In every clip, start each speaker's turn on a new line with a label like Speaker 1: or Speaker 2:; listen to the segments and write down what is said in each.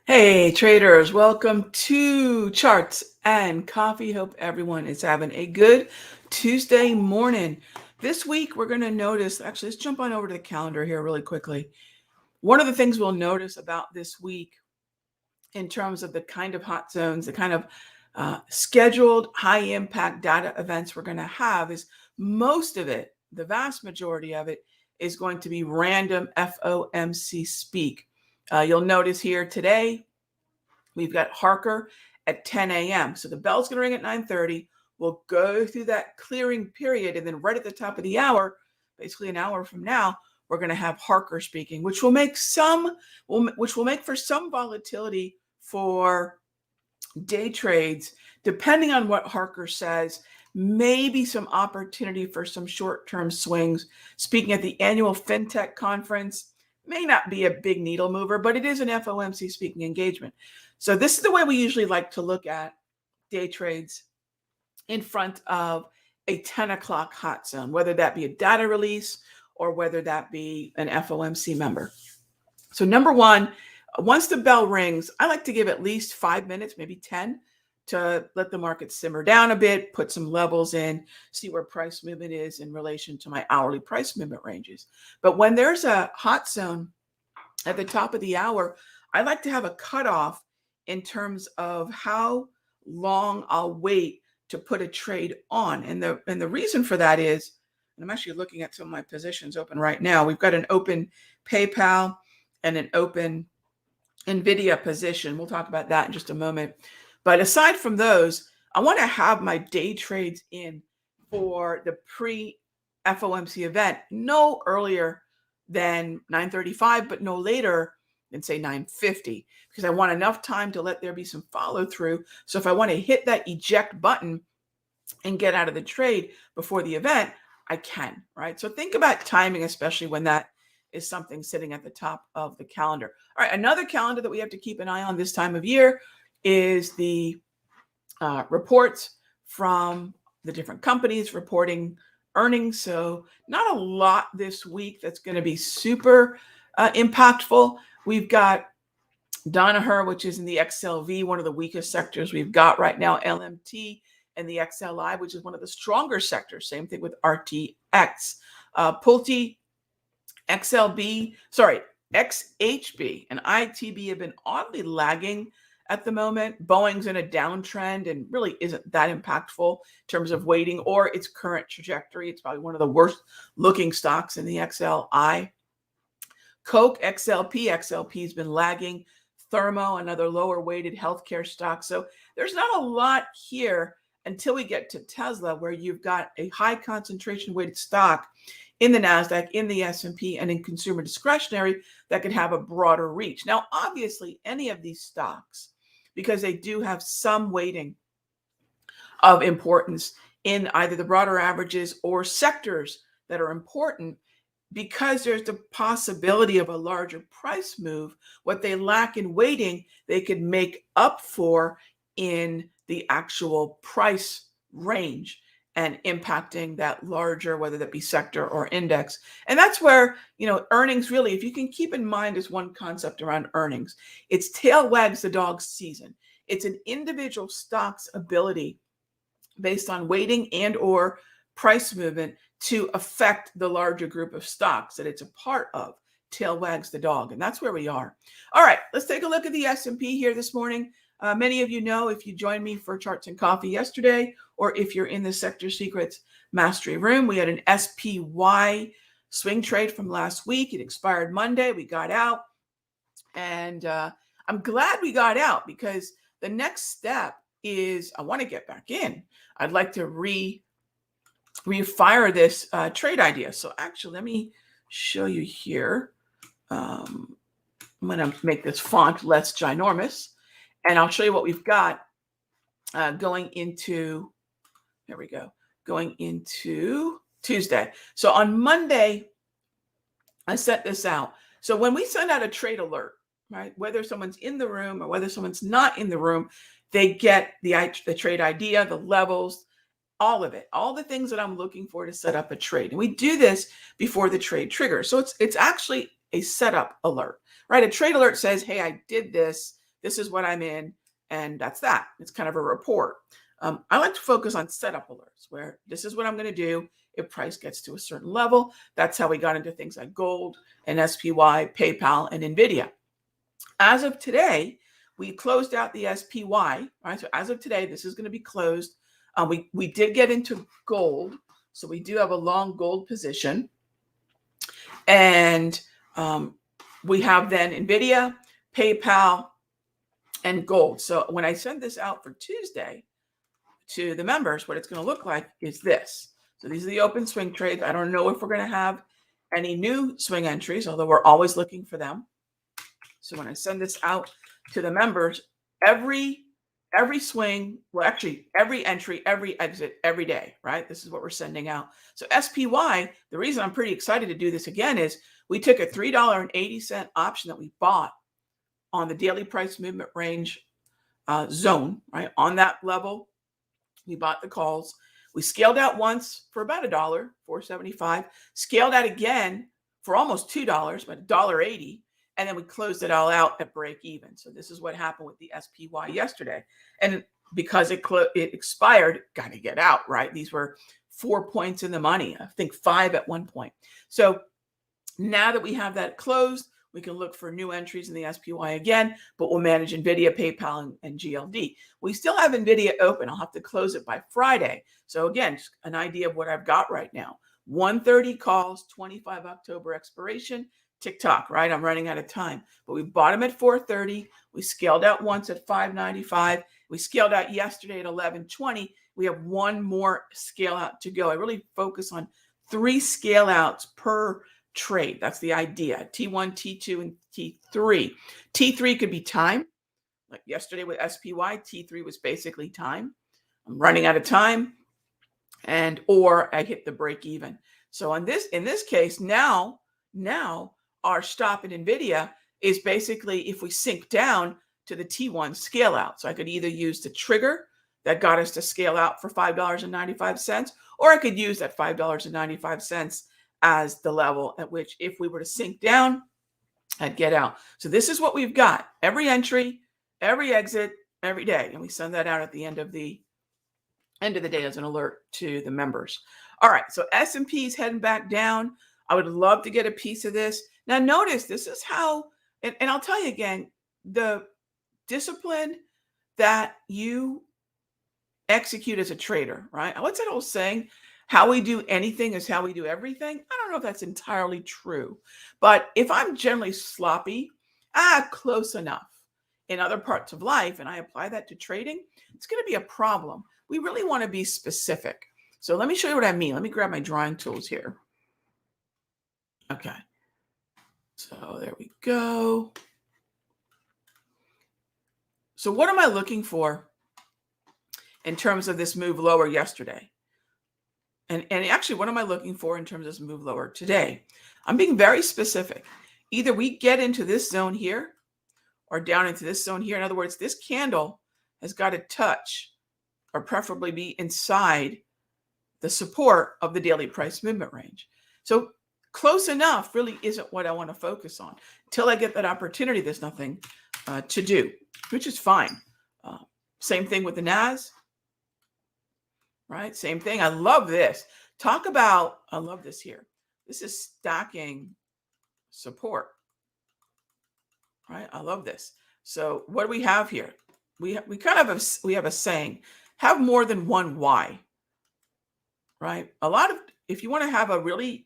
Speaker 1: Hey traders, welcome to Charts and Coffee. Hope everyone is having a good Tuesday morning. This week we're going to notice, actually let's jump on over to the calendar here really quickly. One of the things we'll notice about this week in terms of the kind of hot zones, the kind of scheduled high impact data events we're going to have is most of it, the vast majority of it, is going to be random FOMC speak. You'll notice here today, we've got Harker at 10 a.m. So the bell's going to ring at 9:30. We'll go through that clearing period. And then right at the top of the hour, basically an hour from now, we're going to have Harker speaking, which will make for some volatility for day trades, depending on what Harker says. Maybe some opportunity for some short-term swings. Speaking at the annual FinTech conference, may not be a big needle mover, but it is an FOMC speaking engagement. So this is the way we usually like to look at day trades in front of a 10 o'clock hot zone, whether that be a data release or whether that be an FOMC member. So number one, once the bell rings, I like to give at least 5 minutes, maybe 10, to let the market simmer down a bit, put some levels in, see where price movement is in relation to my hourly price movement ranges. But when there's a hot zone at the top of the hour, I like to have a cutoff in terms of how long I'll wait to put a trade on. And the reason for that is, and I'm actually looking at some of my positions open right now. We've got an open PayPal and an open NVIDIA position. We'll talk about that in just a moment. But aside from those, I want to have my day trades in for the pre-FOMC event no earlier than 9:35, but no later than say 9:50, because I want enough time to let there be some follow through. So if I want to hit that eject button and get out of the trade before the event, I can, right? So think about timing, especially when that is something sitting at the top of the calendar. All right, another calendar that we have to keep an eye on this time of year is the reports from the different companies reporting earnings. So not a lot this week that's going to be super impactful. We've got Danaher, which is in the XLV, one of the weakest sectors we've got right now, LMT, and the XLI, which is one of the stronger sectors. Same thing with RTX. Pulte, XHB, and ITB have been oddly lagging at the moment. Boeing's in a downtrend and really isn't that impactful in terms of weighting or its current trajectory. It's probably one of the worst looking stocks in the XLI. Coke, XLP has been lagging. Thermo, another lower weighted healthcare stock. So there's not a lot here until we get to Tesla, where you've got a high concentration weighted stock in the NASDAQ, in the S&P, and in consumer discretionary that could have a broader reach. Now, obviously, any of these stocks, because they do have some weighting of importance in either the broader averages or sectors that are important, because there's the possibility of a larger price move, what they lack in weighting, they could make up for in the actual price range and impacting that larger, whether that be sector or index. And that's where, earnings really, if you can keep in mind, there's one concept around earnings. It's tail wags the dog season. It's an individual stock's ability based on weighting and or price movement to affect the larger group of stocks that it's a part of. Tail wags the dog, and that's where we are. All right, let's take a look at the S&P here this morning. Many of you know, if you joined me for Charts and Coffee yesterday, or if you're in the Sector Secrets Mastery Room, we had an SPY swing trade from last week. It expired Monday. We got out, and I'm glad we got out, because the next step is I want to get back in. I'd like to refire this trade idea. So actually, let me show you here. I'm going to make this font less ginormous, and I'll show you what we've got going into Tuesday. So on Monday, I set this out. So when we send out a trade alert, right, whether someone's in the room or whether someone's not in the room, they get the trade idea, the levels, all of it, all the things that I'm looking for to set up a trade. And we do this before the trade triggers. So it's actually a setup alert, right? A trade alert says, hey, I did this. This is what I'm in. And that's that. It's kind of a report. I like to focus on setup alerts where this is what I'm going to do if price gets to a certain level. That's how we got into things like gold and SPY, PayPal, and NVIDIA. As of today, we closed out the SPY, right? So as of today, this is going to be closed. We did get into gold. So we do have a long gold position. And we have then NVIDIA, PayPal, and gold. So when I send this out for Tuesday to the members, what it's going to look like is this. So these are the open swing trades. I don't know if we're going to have any new swing entries, although we're always looking for them. So when I send this out to the members, every swing, well, actually every entry, every exit, every day, right? This is what we're sending out. So SPY, the reason I'm pretty excited to do this again is we took a $3.80 option that we bought on the daily price movement range zone, right? On that level, we bought the calls. We scaled out once for about $1, $4.75, scaled out again for almost $2, but $1.80. And then we closed it all out at break even. So this is what happened with the SPY yesterday. And because it expired, got to get out, right? These were 4 points in the money. I think 5 at one point. So now that we have that closed, we can look for new entries in the SPY again, but we'll manage NVIDIA, PayPal, and GLD. We still have NVIDIA open. I'll have to close it by Friday. So again, just an idea of what I've got right now. 1:30 calls, 25 October expiration. TikTok, right? I'm running out of time. But we bought them at 4:30. We scaled out once at 5.95. We scaled out yesterday at 11.20. We have one more scale out to go. I really focus on 3 scale outs per trade. That's the idea. T1, T2, and T3. T3 could be time. Like yesterday with SPY, T3 was basically time. I'm running out of time, or I hit the break even. So in this case, now our stop in NVIDIA is basically if we sink down to the T1 scale out. So I could either use the trigger that got us to scale out for $5.95, or I could use that $5.95 as the level at which if we were to sink down, I'd get out. So this is what we've got. Every entry, every exit, every day. And we send that out at the end of the day as an alert to the members. All right, so S&P is heading back down. I would love to get a piece of this. Now notice this is how, and I'll tell you again, the discipline that you execute as a trader, right? What's that old saying? How we do anything is how we do everything. I don't know if that's entirely true, but if I'm generally sloppy, close enough in other parts of life, and I apply that to trading, it's going to be a problem. We really want to be specific. So let me show you what I mean. Let me grab my drawing tools here. Okay. So there we go. So what am I looking for in terms of this move lower yesterday? And actually, what am I looking for in terms of this move lower today? I'm being very specific. Either we get into this zone here or down into this zone here. In other words, this candle has got to touch or preferably be inside the support of the daily price movement range. So close enough really isn't what I want to focus on. Until I get that opportunity, there's nothing to do, which is fine. Same thing with the NAS. Right? Same thing. I love this. I love this here. This is stacking support. Right? I love this. So what do we have here? We have a saying, have more than one why. Right? If you want to have a really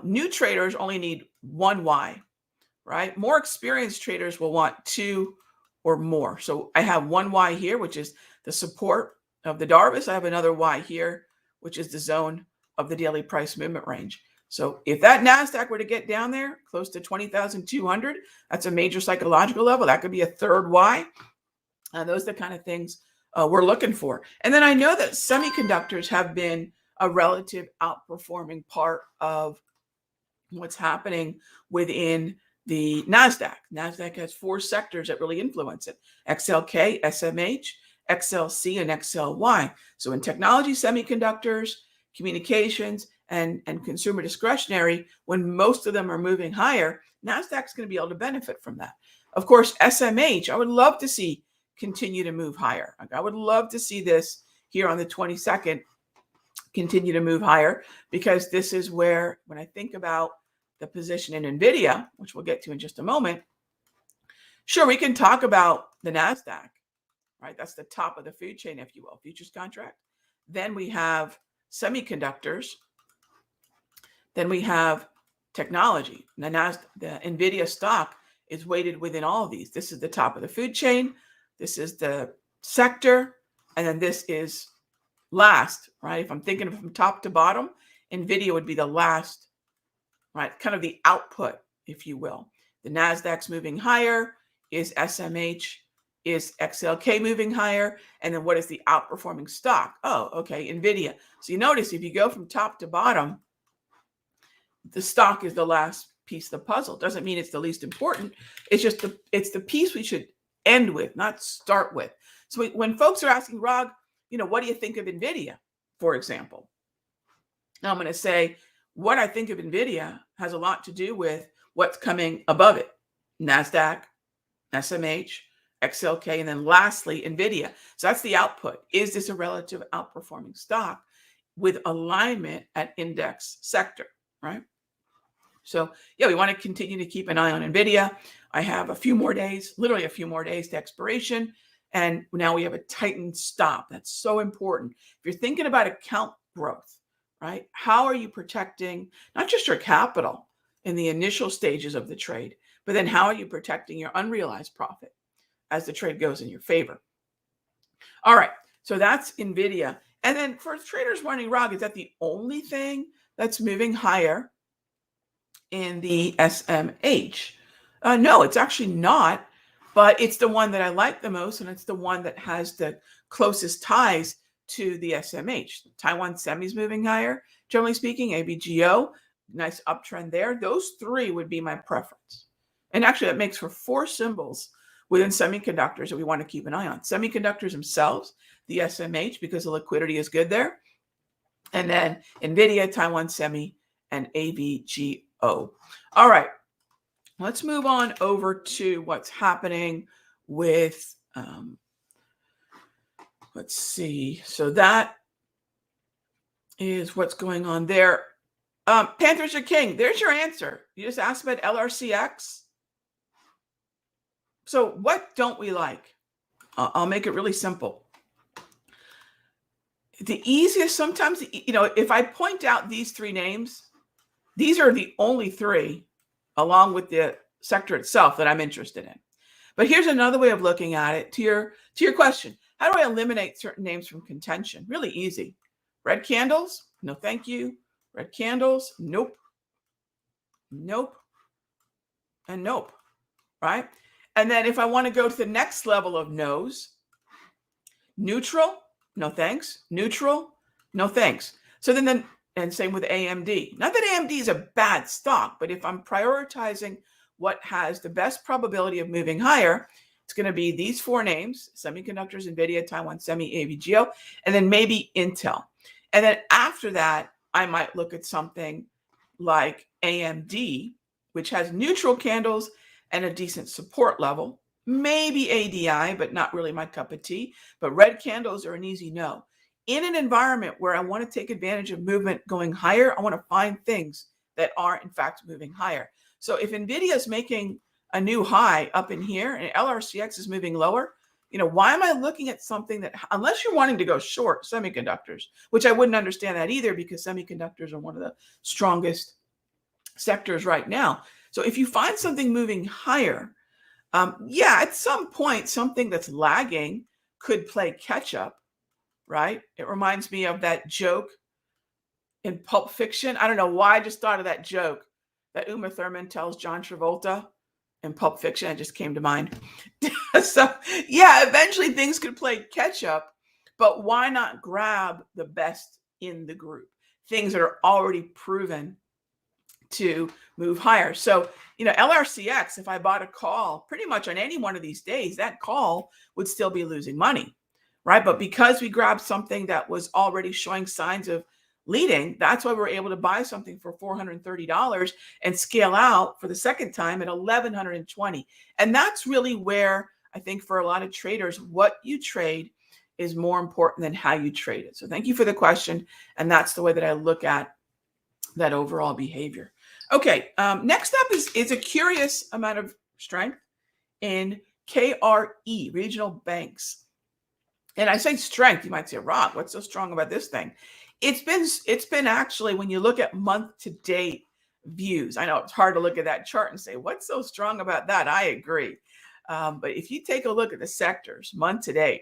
Speaker 1: new traders only need one why. Right? More experienced traders will want 2 or more. So I have one why here, which is the support of the Darvis. I have another Y here, which is the zone of the daily price movement range. So if that NASDAQ were to get down there close to 20,200, that's a major psychological level. That could be a third Y. Those are the kind of things we're looking for. And then I know that semiconductors have been a relative outperforming part of what's happening within the NASDAQ. NASDAQ has four sectors that really influence it: XLK, SMH, XLC, and XLY. So in technology, semiconductors, communications, and consumer discretionary, when most of them are moving higher, NASDAQ's going to be able to benefit from that. Of course, SMH, I would love to see continue to move higher. I would love to see this here on the 22nd continue to move higher, because this is where, when I think about the position in NVIDIA, which we'll get to in just a moment, sure, we can talk about the NASDAQ, right? That's the top of the food chain, if you will, futures contract. Then we have semiconductors. Then we have technology. The NVIDIA stock is weighted within all of these. This is the top of the food chain. This is the sector. And then this is last, right? If I'm thinking of from top to bottom, NVIDIA would be the last, right? Kind of the output, if you will. The NASDAQ's moving higher. Is SMH, is XLK moving higher? And then what is the outperforming stock? Oh, okay, NVIDIA. So you notice if you go from top to bottom, the stock is the last piece of the puzzle. Doesn't mean it's the least important. It's just it's the piece we should end with, not start with. So when folks are asking, Rog, what do you think of NVIDIA, for example? Now I'm going to say what I think of NVIDIA has a lot to do with what's coming above it: NASDAQ, SMH, XLK, and then lastly, NVIDIA. So that's the output. Is this a relative outperforming stock with alignment at index sector, right? So yeah, we want to continue to keep an eye on NVIDIA. I have a few more days, literally a few more days to expiration. And now we have a tightened stop. That's so important. If you're thinking about account growth, right? How are you protecting not just your capital in the initial stages of the trade, but then how are you protecting your unrealized profit as the trade goes in your favor? All right. So that's NVIDIA. And then for traders wondering, Rog, is that the only thing that's moving higher in the SMH? No, it's actually not. But it's the one that I like the most, and it's the one that has the closest ties to the SMH. Taiwan Semi's moving higher, generally speaking. ABGO, nice uptrend there. Those three would be my preference. And actually, that makes for four symbols within semiconductors that we want to keep an eye on. Semiconductors themselves, the SMH, because the liquidity is good there. And then NVIDIA, Taiwan Semi, and ABGO. All right. Let's move on over to what's happening with, let's see. So that is what's going on there. Panthers are king. There's your answer. You just asked about LRCX. So what don't we like? I'll make it really simple. The easiest, sometimes, if I point out these three names, these are the only three, along with the sector itself, that I'm interested in. But here's another way of looking at it. To your question, how do I eliminate certain names from contention? Really easy. Red candles? No, thank you. Red candles? Nope. Nope. And nope. Right? And then if I want to go to the next level of no's, neutral? No thanks. Neutral? No thanks. So then and same with AMD. Not that AMD is a bad stock, but if I'm prioritizing what has the best probability of moving higher, it's going to be these four names: semiconductors, NVIDIA, Taiwan Semi, AVGO, and then maybe Intel. And then after that, I might look at something like AMD, which has neutral candles and a decent support level. Maybe ADI, but not really my cup of tea. But red candles are an easy no. In an environment where I want to take advantage of movement going higher, I want to find things that are, in fact, moving higher. So if NVIDIA is making a new high up in here and LRCX is moving lower, why am I looking at something that, unless you're wanting to go short semiconductors, which I wouldn't understand that either, because semiconductors are one of the strongest sectors right now. So if you find something moving higher, at some point, something that's lagging could play catch up. Right? It reminds me of that joke in Pulp Fiction. I don't know why I just thought of that joke that Uma Thurman tells John Travolta in Pulp Fiction. It just came to mind. So yeah, eventually things could play catch up, but why not grab the best in the group, things that are already proven to move higher. So, LRCX, if I bought a call pretty much on any one of these days, that call would still be losing money, right? But because we grabbed something that was already showing signs of leading, that's why we're able to buy something for $430 and scale out for the second time at $1,120. And that's really where I think for a lot of traders, what you trade is more important than how you trade it. So thank you for the question. And that's the way that I look at that overall behavior. Okay, next up is a curious amount of strength in KRE, regional banks. And I say strength, you might say, Rob, what's so strong about this thing? It's been actually, when you look at month to date views, I know it's hard to look at that chart and say, what's so strong about that? I agree. But if you take a look at the sectors month to date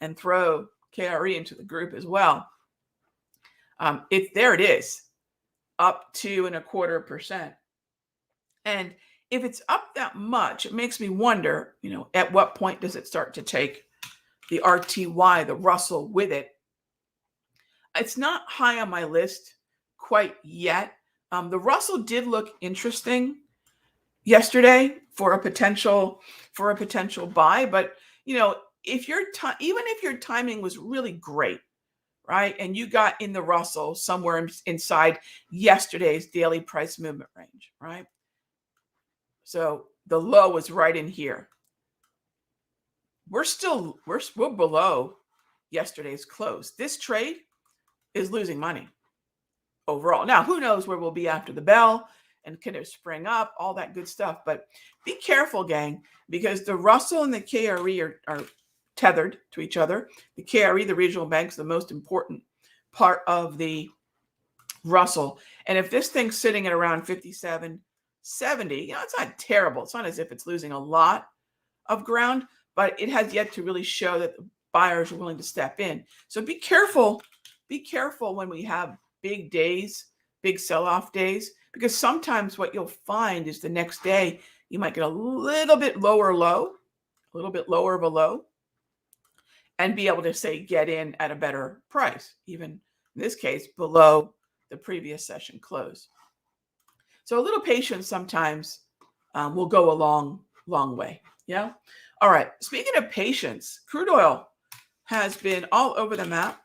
Speaker 1: and throw KRE into the group as well, there it is, up 2.25%. And if it's up that much, it makes me wonder, at what point does it start to take the RTY, the Russell, with it? It's not high on my list quite yet. The Russell did look interesting yesterday for a potential buy, but even if your timing was really great, right, and you got in the Russell somewhere inside yesterday's daily price movement range, right? So the low was right in here. We're below yesterday's close. This trade is losing money overall. Now, who knows where we'll be after the bell, and can it spring up, all that good stuff. But be careful, gang, because the Russell and the KRE are tethered to each other. The KRE, the regional banks, the most important part of the Russell. And if this thing's sitting at around 57.70, it's not terrible. It's not as if it's losing a lot of ground, but it has yet to really show that the buyers are willing to step in. So be careful. Be careful when we have big days, big sell-off days, because sometimes what you'll find is the next day you might get a little bit lower low, a little bit lower of a low, and be able to say get in at a better price, even in this case below the previous session close. So a little patience sometimes will go a long way. Yeah. All right. Speaking of patience, crude oil has been all over the map,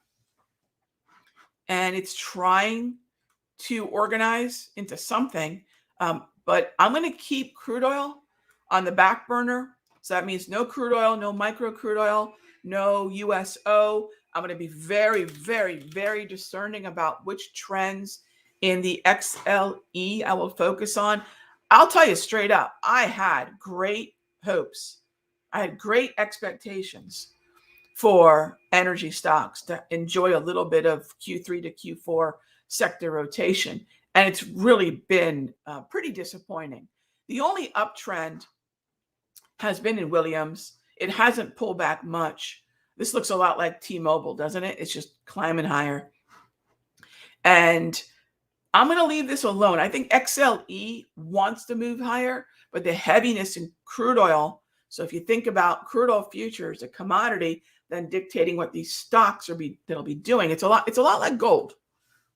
Speaker 1: and it's trying to organize into something. But I'm going to keep crude oil on the back burner. So that means no crude oil, no micro crude oil, no USO. I'm going to be very, very, very discerning about which trends in the XLE I will focus on. I'll tell you straight up, I had great hopes. I had great expectations for energy stocks to enjoy a little bit of Q3 to Q4 sector rotation. And it's really been pretty disappointing. The only uptrend has been in Williams. It hasn't pulled back much. This looks a lot like T-Mobile, doesn't it? It's just climbing higher. And I'm going to leave this alone. I think XLE wants to move higher, but the heaviness in crude oil. So if you think about crude oil futures, a commodity, then dictating what these stocks that'll be doing, it's a lot like gold,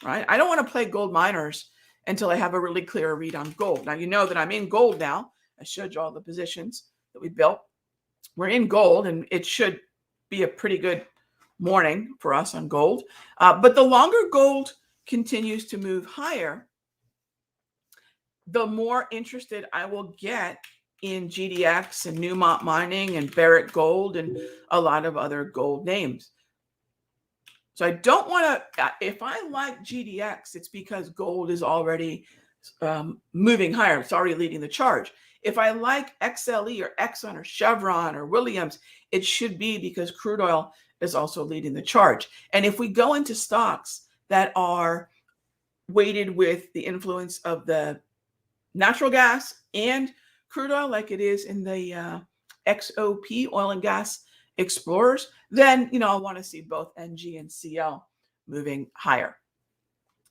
Speaker 1: right? I don't want to play gold miners until I have a really clear read on gold. Now, you know that I'm in gold now. I showed you all the positions that we built. We're in gold, and it should be a pretty good morning for us on gold. But the longer gold continues to move higher, the more interested I will get in GDX and Newmont Mining and Barrick Gold and a lot of other gold names. So I don't want to, if I like GDX, it's because gold is already moving higher. It's already leading the charge. If I like XLE or Exxon or Chevron or Williams, it should be because crude oil is also leading the charge. And if we go into stocks that are weighted with the influence of the natural gas and crude oil, like it is in the XOP, oil and gas explorers, then I want to see both NG and CL moving higher.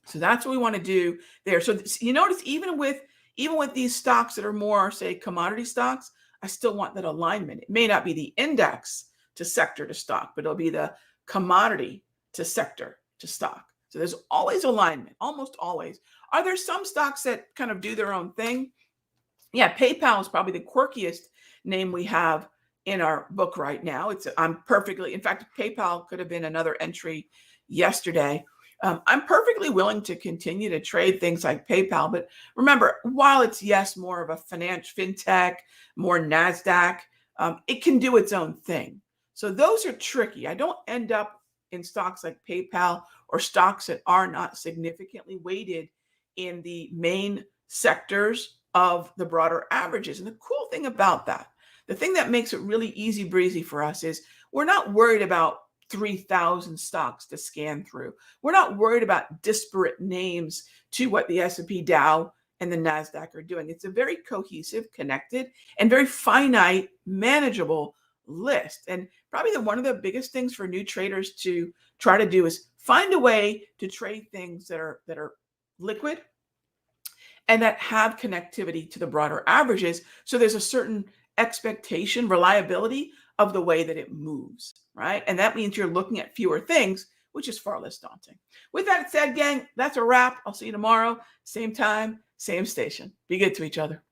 Speaker 1: So that's what we want to do there. So you notice even with these stocks that are more, say, commodity stocks, I still want that alignment. It may not be the index to sector to stock, but it'll be the commodity to sector to stock. So there's always alignment, almost always. Are there some stocks that kind of do their own thing? Yeah, PayPal is probably the quirkiest name we have in our book right now. I'm perfectly, in fact, PayPal could have been another entry yesterday. I'm perfectly willing to continue to trade things like PayPal, but remember, while it's yes more of a fintech, more Nasdaq, it can do its own thing. So those are tricky. I don't end up in stocks like PayPal or stocks that are not significantly weighted in the main sectors of the broader averages. And the cool thing about that, the thing that makes it really easy breezy for us is we're not worried about 3,000 stocks to scan through. We're not worried about disparate names to what the S&P Dow and the Nasdaq are doing. It's a very cohesive, connected, and very finite, manageable list. And probably one of the biggest things for new traders to try to do is find a way to trade things that are liquid and that have connectivity to the broader averages. So there's a certain expectation, reliability of the way that it moves, right? And that means you're looking at fewer things, which is far less daunting. With that said, gang, that's a wrap. I'll see you tomorrow, same time, same station. Be good to each other.